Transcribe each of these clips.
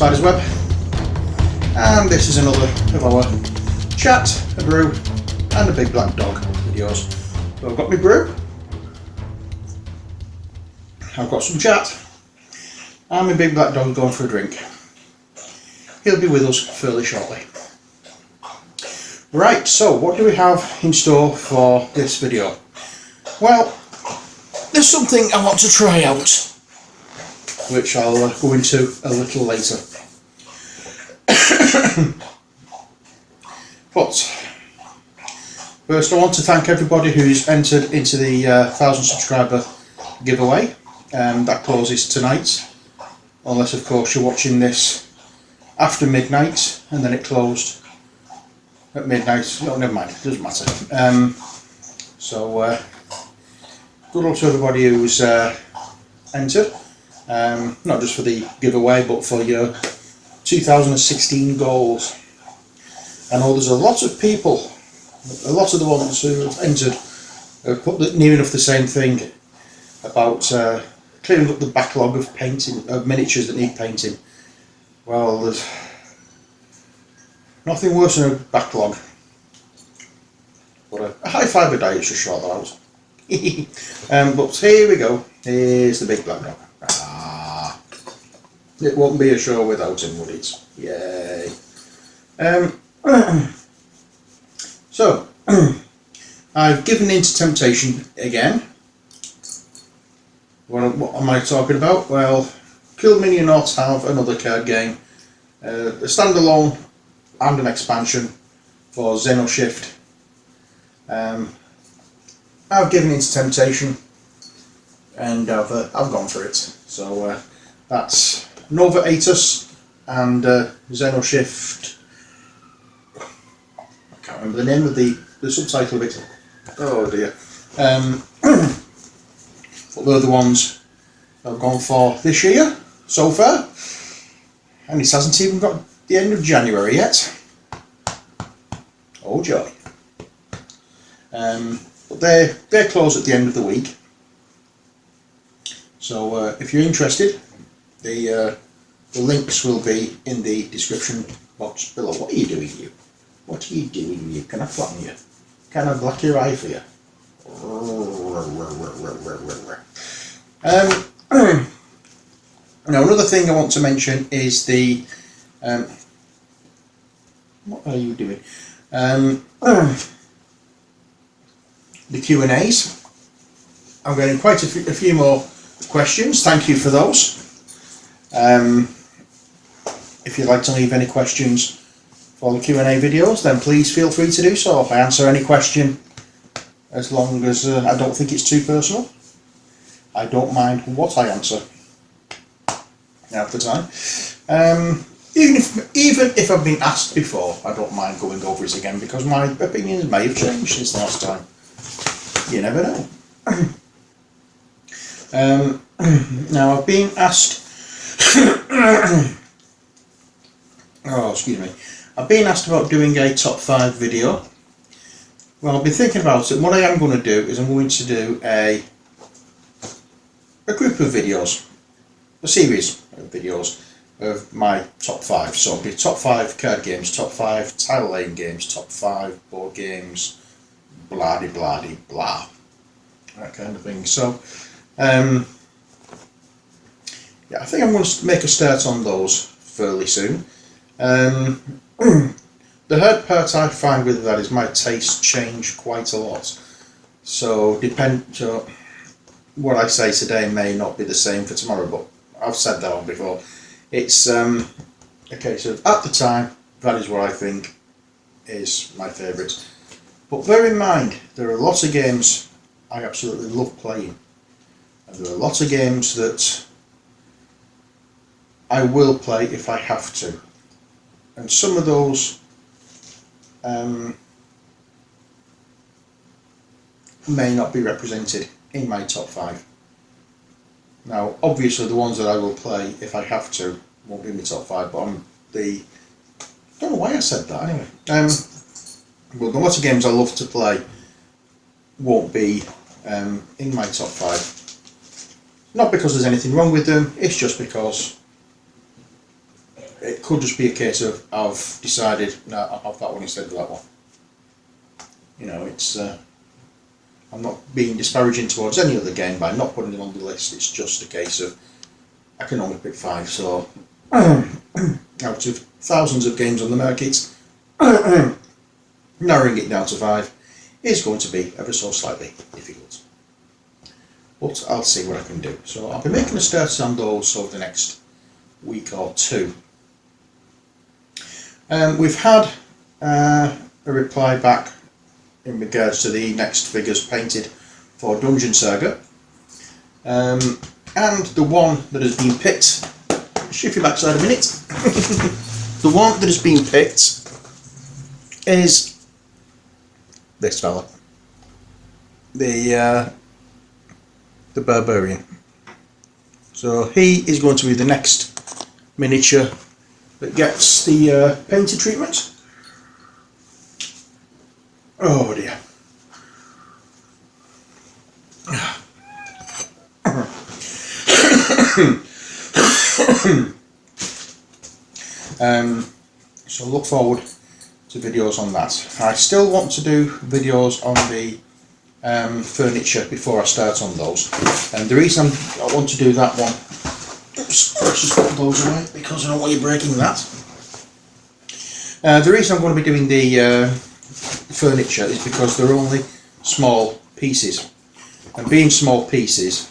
Spider's Web, and this is another of our chat, a brew, and a big black dog videos. So I've got my brew, I've got some chat, and my big black dog going for a drink. He'll be with us fairly shortly. Right, so what do we have in store for this video? Well, there's something I want to try out, which I'll go into a little later. But first I want to thank everybody who's entered into the 1,000 subscriber giveaway. That closes tonight, unless of course you're watching this after midnight and then it closed at midnight. No, never mind, it doesn't matter. Good luck to everybody who's entered, not just for the giveaway but for your 2016 goals. I know there's a lot of people, a lot of the ones who have entered have put near enough the same thing about clearing up the backlog of painting, of miniatures that need painting. Well, there's nothing worse than a backlog, but a high fibre diet should sort that out. But here we go, here's the big black dog. It won't be a show without him, would it? Yay. So, I've given in to temptation again. What am I talking about? Well, Kill Mini or Not have another card game, a standalone and an expansion for Xenoshyft. I've given in to temptation and I've gone for it. So that's Nova Atus and Xenoshyft. I can't remember the name of the subtitle of it. Oh dear. But they're the ones I've gone for this year so far, and it hasn't even got the end of January yet. Oh joy. But they're closed at the end of the week. So if you're interested, the links will be in the description box below. What are you doing, you? What are you doing, you? Can I flatten you? Can I black your eye for you? Now another thing I want to mention is the what are you doing? The Q&As. I'm getting quite a few more questions. Thank you for those. If you'd like to leave any questions for the Q&A videos, then please feel free to do so. I answer any question as long as I don't think it's too personal. I don't mind what I answer half the time. Even if I've been asked before, I don't mind going over it again because my opinions may have changed since last time. You never know. Now I've been asked oh excuse me, I've been asked about doing a top 5 video. Well, I've been thinking about it. What I am going to do is I'm going to do a group of videos, a series of videos of my top 5. So it'll be top 5 card games, top 5 tile laying games, top 5 board games, blah de blah de blah, that kind of thing. So yeah, I think I'm going to make a start on those fairly soon. The hard part I find with that is my tastes change quite a lot. So what I say today may not be the same for tomorrow, but I've said that on before. It's a case of at the time that is what I think is my favourite. But bear in mind, there are lots of games I absolutely love playing, and there are lots of games that I will play if I have to, and some of those may not be represented in my top 5. Now obviously the ones that I will play if I have to won't be in my top 5, but I don't know why I said that anyway. But the lots of games I love to play won't be in my top 5. Not because there's anything wrong with them, it's just because it could just be a case of I've decided, no, I'll have that one instead of that one. You know, it's I'm not being disparaging towards any other game by not putting it on the list. It's just a case of I can only pick 5, so out of thousands of games on the market, narrowing it down to 5 is going to be ever so slightly difficult. But I'll see what I can do. So I'll be making a start on those over the next week or 2. We've had a reply back in regards to the next figures painted for Dungeon Saga, and the one that has been picked, shift your backside a minute, the one that has been picked is this fella, the Barbarian. So he is going to be the next miniature that gets the painted treatment. Oh dear. So look forward to videos on that. I still want to do videos on the furniture before I start on those, and the reason I want to do that one, oops, let's just put those away because I don't want you breaking that. The reason I'm going to be doing the furniture is because they're only small pieces, and being small pieces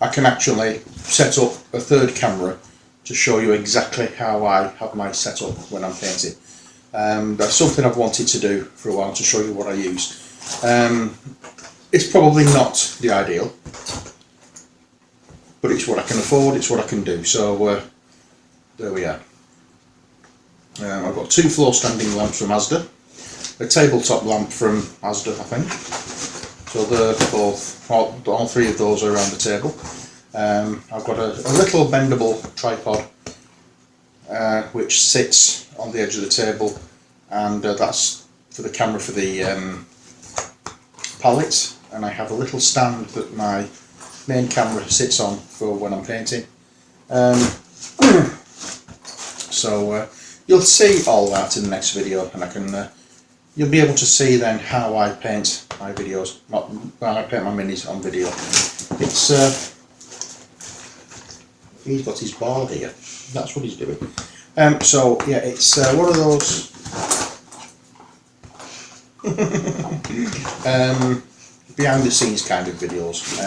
I can actually set up a third camera to show you exactly how I have my setup when I'm painting. That's something I've wanted to do for a while, to show you what I use. It's probably not the ideal, but it's what I can afford, it's what I can do, so there we are. I've got 2 floor standing lamps from Asda, a tabletop lamp from Asda I think, so they're both, all 3 of those are around the table. I've got a little bendable tripod which sits on the edge of the table, and that's for the camera for the palette, and I have a little stand that my main camera sits on for when I'm painting. So you'll see all that in the next video, and I can you'll be able to see then how I paint my videos, how I paint my minis on video. It's he's got his ball here, that's what he's doing. So yeah, it's one of those behind the scenes kind of videos,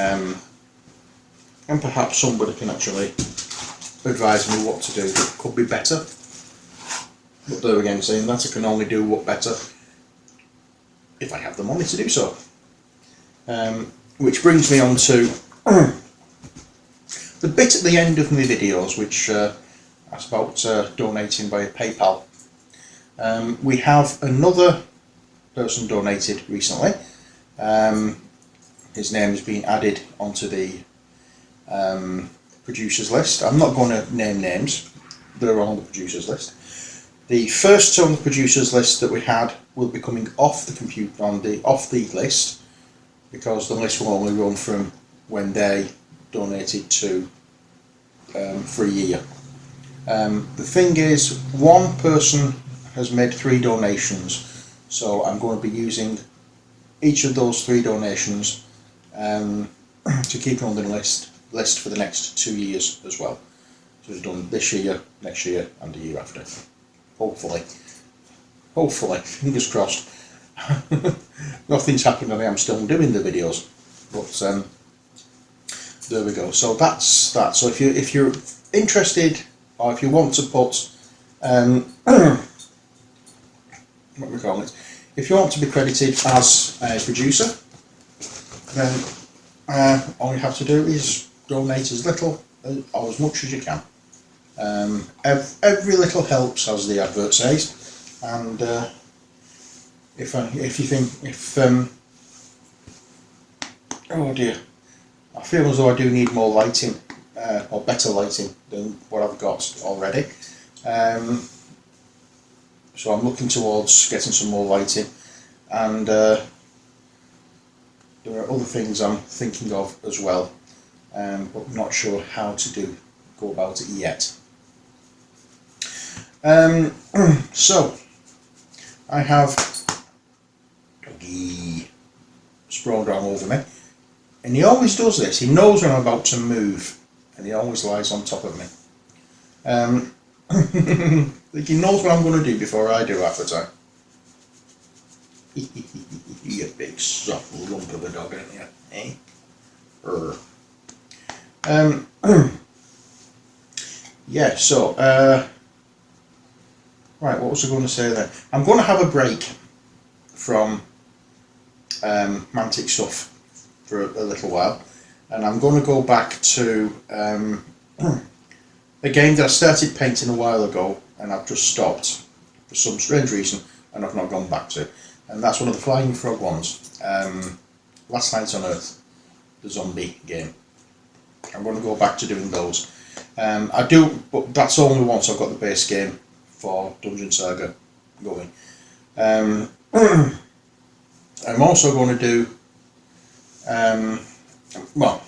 and perhaps somebody can actually advise me what to do that could be better. But there again, saying that, I can only do what better if I have the money to do so. Which brings me on to the bit at the end of my videos, which that's about donating via PayPal. We have another person donated recently. His name has been added onto the producers list. I'm not going to name names, they're on the producers list. The first on the producers list that we had will be coming off the computer, off the list, because the list will only run from when they donated to for a year. The thing is, one person has made 3 donations, so I'm going to be using each of those 3 donations to keep on the list for the next 2 years as well. So it's done this year, next year and the year after. Hopefully, fingers crossed. Nothing's happened and I am still doing the videos, but there we go. So that's that. So if you're interested, or if you want to put what we call it, if you want to be credited as a producer, then all you have to do is donate as little or as much as you can. Every little helps, as the advert says, and oh dear, I feel as though I do need more lighting, or better lighting than what I've got already. So I'm looking towards getting some more lighting, and there are other things I'm thinking of as well, but I'm not sure how to go about it yet. So I have Doggy sprawled all over me, and he always does this. He knows when I'm about to move, and he always lies on top of me. Like he knows what I'm going to do before I do half the time. You big soft lump of a dog, ain't you? Eh? Yeah, so, right, what was I going to say then? I'm going to have a break from Mantic stuff for a little while, and I'm going to go back to a game that I started painting a while ago, and I've just stopped for some strange reason, and I've not gone back to, and that's one of the Flying Frog ones, Last Night on Earth, the zombie game. I'm going to go back to doing those. I do, but that's only once I've got the base game for Dungeon Saga going. I'm also going to do, I want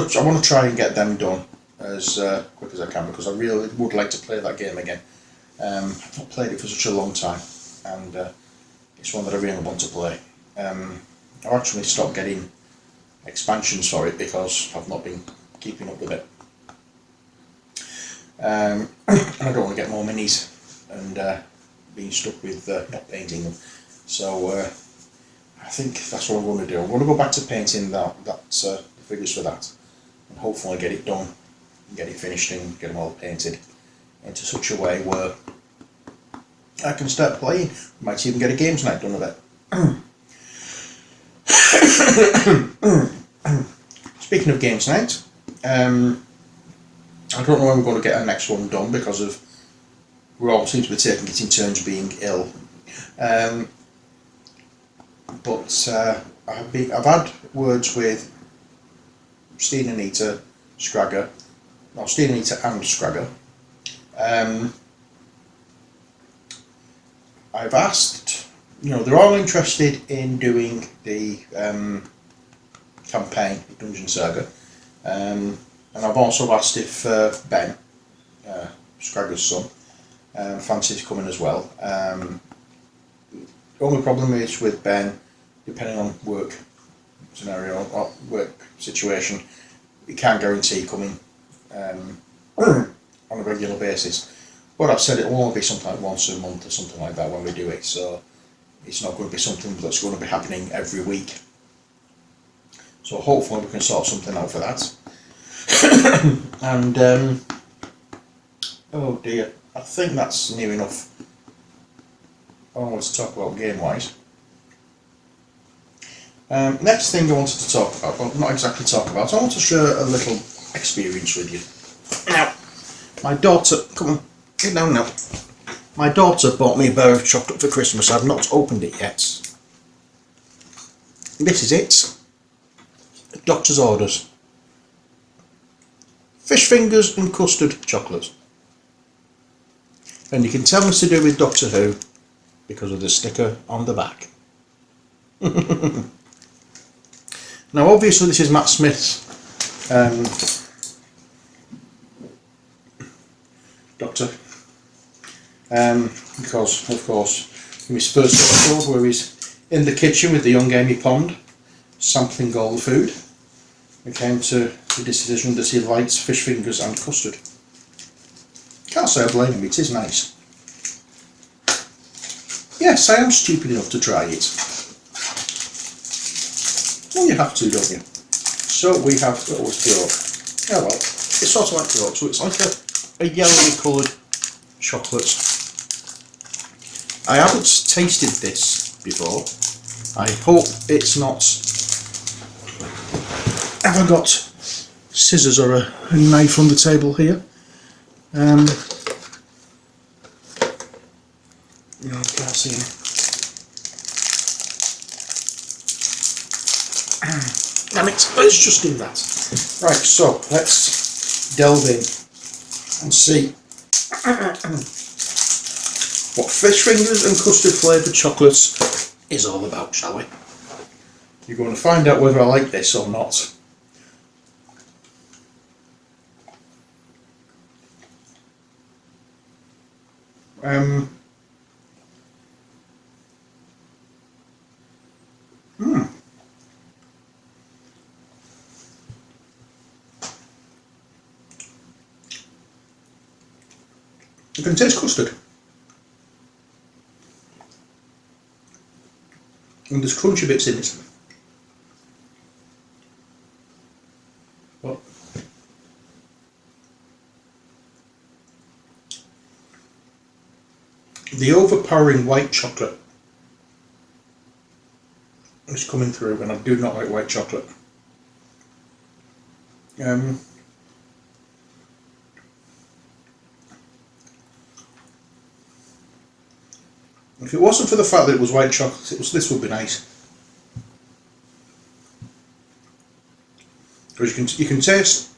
to try and get them done as quick as I can, because I really would like to play that game again. I've not played it for such a long time, and it's one that I really want to play. I've actually stopped getting expansions for it because I've not been keeping up with it. And I don't want to get more minis and being stuck with not painting them. So I think that's what I'm going to do. I'm going to go back to painting the figures for that, and hopefully get it done and get it finished and get them all painted into such a way where I can start playing. Might even get a games night done of it. Speaking of games night, I don't know when we're going to get our next one done, because of we all seem to be taking it in turns being ill. But I've had words with Steen Anita, Scragger, no, Steen Anita and Scragger. I've asked, they're all interested in doing the campaign of Dungeon Saga, and I've also asked if Ben, Scragger's son, fancies coming as well. The only problem is with Ben, depending on work scenario or work situation, we can't guarantee coming on a regular basis. But I've said it will only be something like once a month or something like that when we do it, so it's not going to be something that's going to be happening every week. So hopefully we can sort something out for that. And oh dear, I think that's near enough. I want to talk about game wise. Next thing I wanted to talk about, well, not exactly talk about, I want to share a little experience with you. Now, my daughter, come on, get down now. My daughter bought me a bar of chocolate for Christmas. I've not opened it yet. This is it. Doctor's orders. Fish fingers and custard chocolate. And you can tell it's to do with Doctor Who because of the sticker on the back. Now obviously this is Matt Smith's Doctor, because of course in his first episode where he's in the kitchen with the young Amy Pond sampling all the food, we came to the decision that he likes fish fingers and custard. Can't say I blame him, it is nice. Yes, I am stupid enough to try it. Well, you have to, don't you? So we have, what was Bjork? Oh well, it's sort of like Bjork, so it's like a yellowy coloured chocolate. I haven't tasted this before. I hope it's not... Have I got scissors or a knife on the table here? No, I can't see him. Damn it, let's just do that. Right, so let's delve in and see what fish fingers and custard flavoured chocolates is all about, shall we? You're going to find out whether I like this or not. You can taste custard. And there's crunchy bits in it. But the overpowering white chocolate is coming through, and I do not like white chocolate. If it wasn't for the fact that it was white chocolate, this would be nice. Because you can taste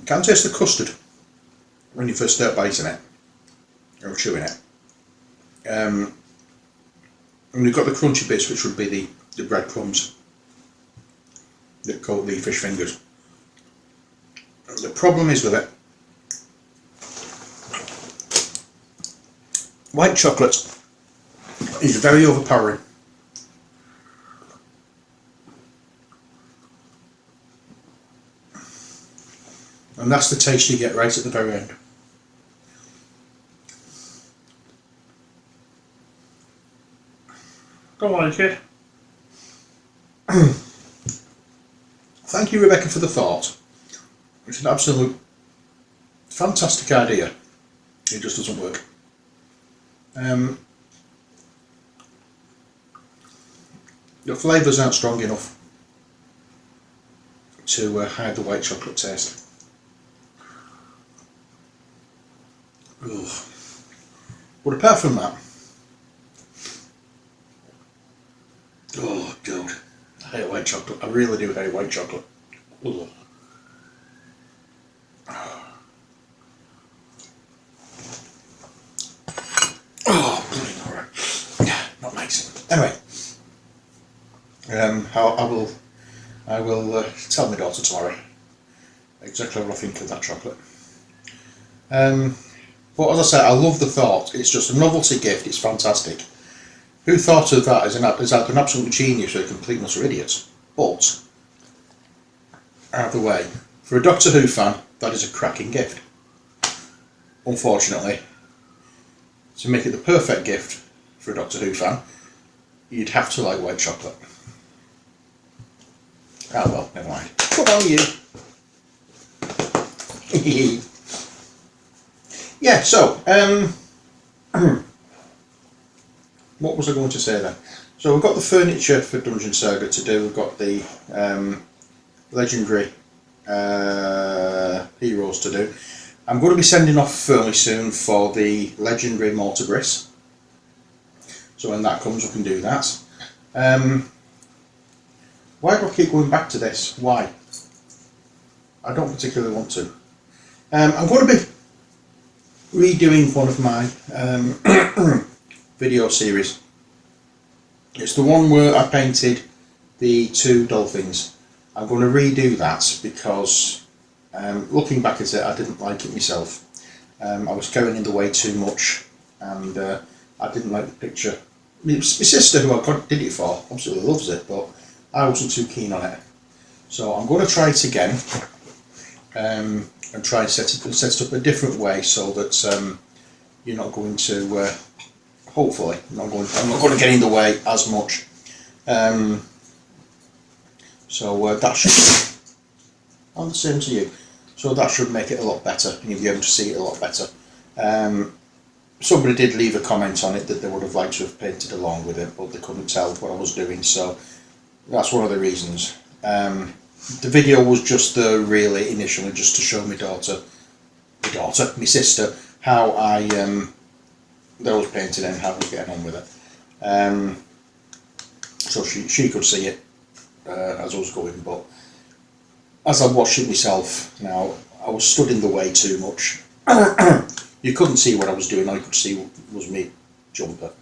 the custard when you first start biting it or chewing it. And you've got the crunchy bits, which would be the breadcrumbs that coat the fish fingers. The problem is with it, white chocolate is very overpowering. And that's the taste you get right at the very end. Don't like it. Thank you, Rebecca, for the thought. It's an absolute fantastic idea. It just doesn't work. The flavours aren't strong enough to hide the white chocolate taste. Ugh. But apart from that, oh God, I hate white chocolate. I really do hate white chocolate. Ugh. Oh, bloody horror. Yeah, not nice. Anyway, I will tell my daughter tomorrow exactly what I think of that chocolate. But as I say, I love the thought. It's just a novelty gift. It's fantastic. Who thought of that is either an absolute genius or a complete and utter idiot. But either way, for a Doctor Who fan, that is a cracking gift. Unfortunately, to make it the perfect gift for a Doctor Who fan, you'd have to like white chocolate. Ah well, never mind. What about you? Yeah, so, what was I going to say then? So we've got the furniture for Dungeon Saga to do, we've got the legendary heroes to do. I'm going to be sending off fairly soon for the legendary Mortar Briss. So when that comes, we can do that. Why do I keep going back to this? Why? I don't particularly want to. I'm going to be redoing one of my video series. It's the one where I painted the two dolphins. I'm going to redo that because looking back at it, I didn't like it myself. I was going in the way too much, and I didn't like the picture. My sister, who I did it for, absolutely loves it, but I wasn't too keen on it. So I'm going to try it again and try and set it up a different way so that you're not going to, hopefully, I'm not going to get in the way as much. So that should, I'm the same to you. So that should make it a lot better, and you'll be able to see it a lot better. Somebody did leave a comment on it that they would have liked to have painted along with it, but they couldn't tell what I was doing, so that's one of the reasons. The video was just really initially just to show my sister, how I was painting it and how I was getting on with it. So she could see it as I was going, but as I watched it myself now, I was stood in the way too much. You couldn't see what I was doing, all you could see was me jumper.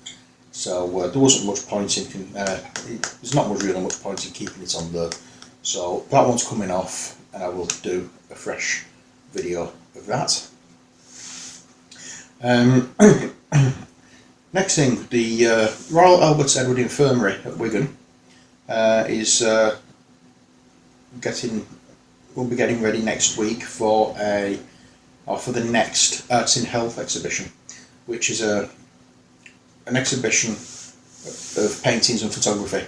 So there wasn't much point in, there's not really much point in keeping it on there. So that one's coming off, and I will do a fresh video of that. Next thing, the Royal Albert Edward Infirmary at Wigan is we'll be getting ready next week for the next Arts in Health exhibition, which is an exhibition of paintings and photography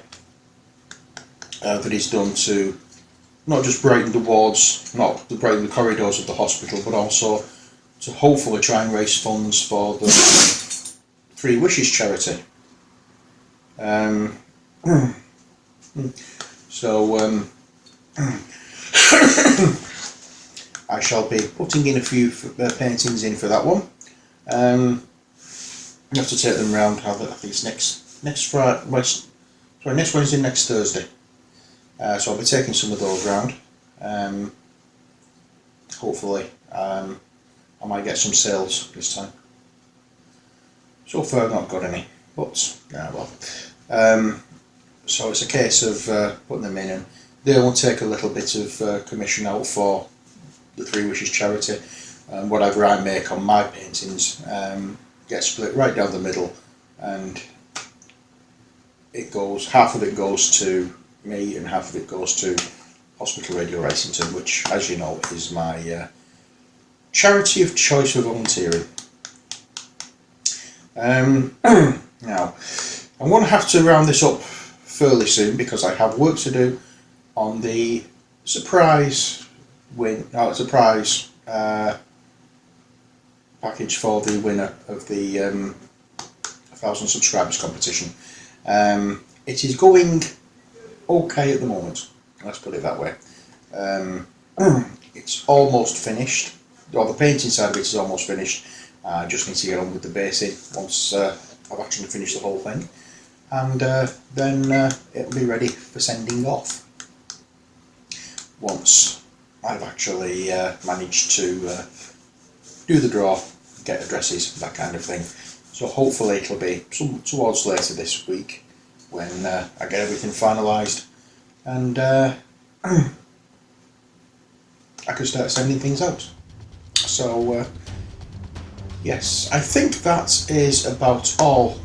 that is done to not just brighten the wards, not to brighten the corridors of the hospital, but also to hopefully try and raise funds for the Three Wishes charity. I shall be putting in a few paintings in for that one. I have to take them round. I think it's next Wednesday, next Thursday. So I'll be taking some of those round. Hopefully, I might get some sales this time. So far, I've not got any, but so it's a case of putting them in, and they will take a little bit of commission out for the Three Wishes charity. Whatever I make on my paintings gets split right down the middle, and half of it goes to me and half of it goes to Hospital Radio Racington, which, as you know, is my charity of choice for volunteering. Now, I'm going to have to round this up fairly soon because I have work to do on the surprise package for the winner of the 1,000 subscribers competition. It is going okay at the moment, let's put it that way. It's almost finished, or the painting side of it is almost finished. I just need to get on with the basing once I've actually finished the whole thing, and then it'll be ready for sending off once I've actually managed to do the draw, get addresses, that kind of thing. So hopefully it'll be towards later this week when I get everything finalised, and I can start sending things out. So yes, I think that is about all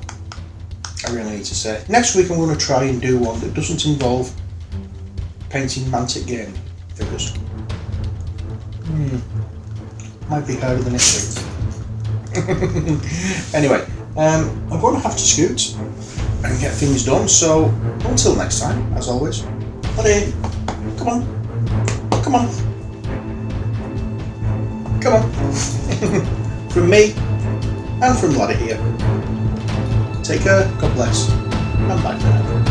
I really need to say. Next week I'm going to try and do one that doesn't involve painting Mantic game figures. Might be harder than it seems. Anyway, I'm going to have to scoot and get things done, so until next time, as always, Laddie, come on. From me and from Laddie here. Take care, God bless, and bye for now.